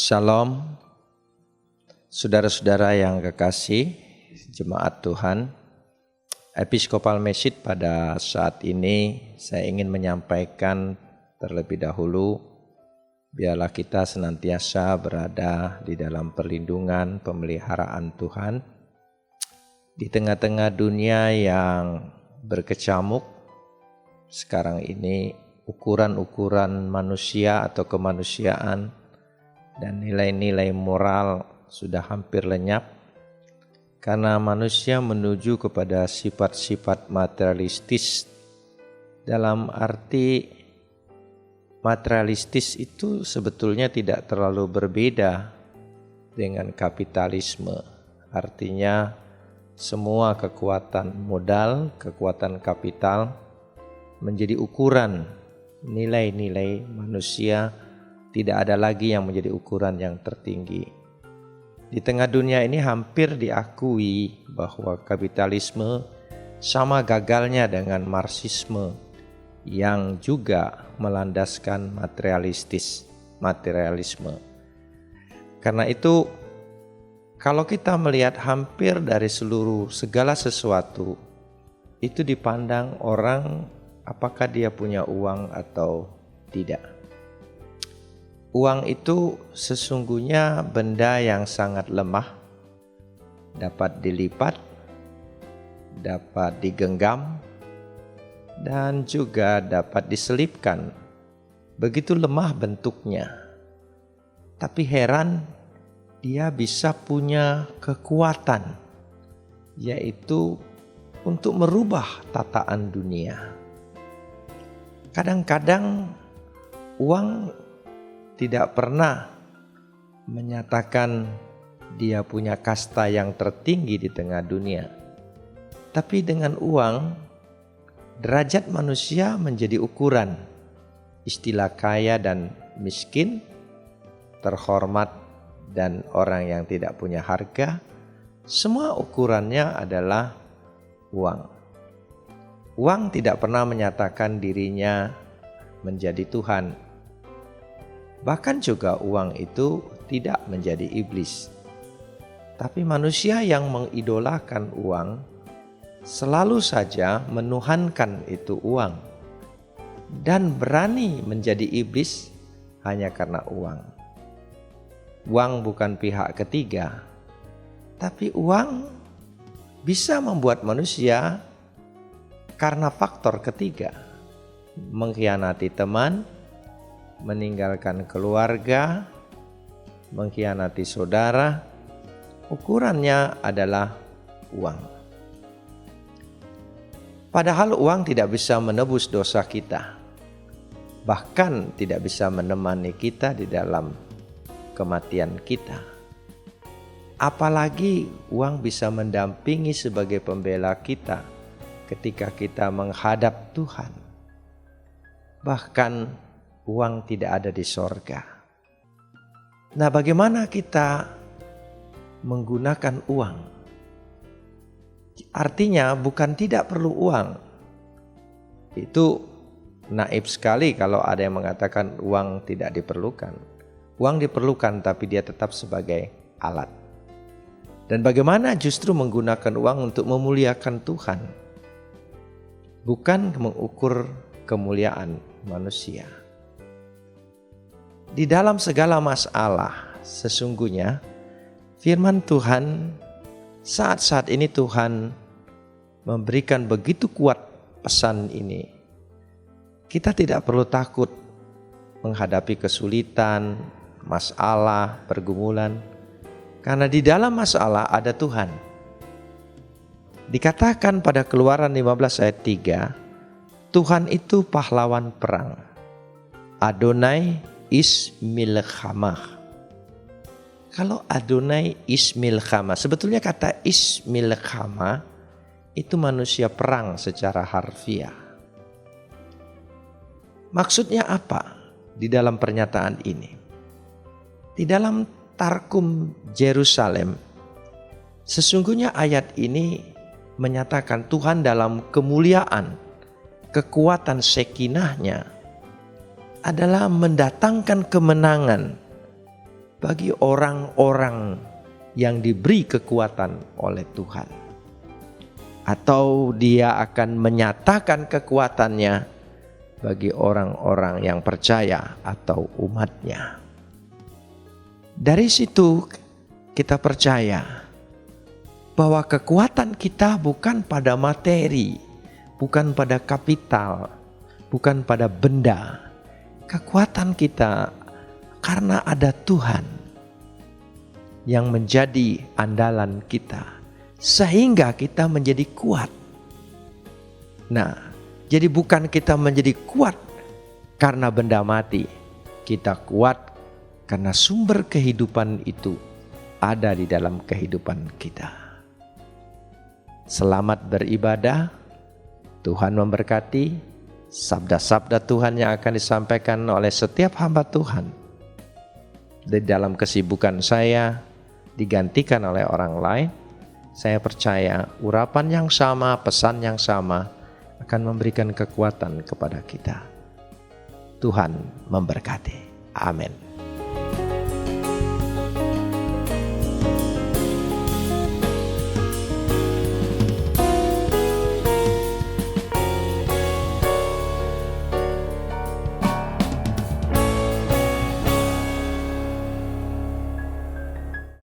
Shalom, saudara-saudara yang kekasih, jemaat Tuhan. Episkopal Message pada saat ini saya ingin menyampaikan terlebih dahulu, biarlah kita senantiasa berada di dalam perlindungan pemeliharaan Tuhan di tengah-tengah dunia yang berkecamuk. Sekarang ini ukuran-ukuran manusia atau kemanusiaan dan nilai-nilai moral sudah hampir lenyap karena manusia menuju kepada sifat-sifat materialistis. Dalam arti materialistis itu sebetulnya tidak terlalu berbeda dengan kapitalisme. Artinya semua kekuatan modal, kekuatan kapital menjadi ukuran nilai-nilai manusia. Tidak ada lagi yang menjadi ukuran yang tertinggi. Di tengah dunia ini hampir diakui bahwa kapitalisme sama gagalnya dengan Marxisme yang juga melandaskan materialisme. Karena itu, kalau kita melihat hampir dari segala sesuatu, itu dipandang orang apakah dia punya uang atau tidak. Uang itu sesungguhnya benda yang sangat lemah, dapat dilipat, dapat digenggam, dan juga dapat diselipkan. Begitu lemah bentuknya. Tapi heran, dia bisa punya kekuatan, yaitu untuk merubah tataan dunia. Kadang-kadang uang tidak pernah menyatakan dia punya kasta yang tertinggi di tengah dunia. Tapi dengan uang, derajat manusia menjadi ukuran. Istilah kaya dan miskin, terhormat dan orang yang tidak punya harga, semua ukurannya adalah uang. Uang tidak pernah menyatakan dirinya menjadi Tuhan. Bahkan juga uang itu tidak menjadi iblis. Tapi manusia yang mengidolakan uang selalu saja menuhankan itu uang dan berani menjadi iblis hanya karena uang. Uang bukan pihak ketiga, tapi uang bisa membuat manusia karena faktor ketiga, mengkhianati teman, meninggalkan keluarga, mengkhianati saudara. Ukurannya adalah uang. Padahal uang tidak bisa menebus dosa kita, bahkan tidak bisa menemani kita di dalam kematian kita. Apalagi uang bisa mendampingi sebagai pembela kita ketika kita menghadap Tuhan. Bahkan uang tidak ada di sorga. Nah, bagaimana kita menggunakan uang? Artinya bukan tidak perlu uang. Itu naif sekali kalau ada yang mengatakan uang tidak diperlukan. Uang diperlukan, tapi dia tetap sebagai alat. Dan bagaimana justru menggunakan uang untuk memuliakan Tuhan, bukan mengukur kemuliaan manusia. Di dalam segala masalah, sesungguhnya firman Tuhan saat-saat ini Tuhan memberikan begitu kuat pesan ini. Kita tidak perlu takut menghadapi kesulitan, masalah, pergumulan, karena di dalam masalah ada Tuhan. Dikatakan pada Keluaran 15 ayat 3, Tuhan itu pahlawan perang. Adonai is milkhamah. Kalau Adonai is milkhamah, sebetulnya kata is milkhamah itu manusia perang secara harfiah. Maksudnya apa di dalam pernyataan ini? Di dalam Targum Yerusalem, sesungguhnya ayat ini menyatakan Tuhan dalam kemuliaan, kekuatan sekinahnya adalah mendatangkan kemenangan bagi orang-orang yang diberi kekuatan oleh Tuhan. Atau dia akan menyatakan kekuatannya bagi orang-orang yang percaya atau umatnya. Dari situ kita percaya bahwa kekuatan kita bukan pada materi, bukan pada kapital, bukan pada benda. Kekuatan kita karena ada Tuhan yang menjadi andalan kita, sehingga kita menjadi kuat. Nah, jadi bukan kita menjadi kuat karena benda mati. Kita kuat karena sumber kehidupan itu ada di dalam kehidupan kita. Selamat beribadah. Tuhan memberkati. Sabda-sabda Tuhan yang akan disampaikan oleh setiap hamba Tuhan di dalam kesibukan saya digantikan oleh orang lain. Saya percaya urapan yang sama, pesan yang sama akan memberikan kekuatan kepada kita. Tuhan memberkati. Amin.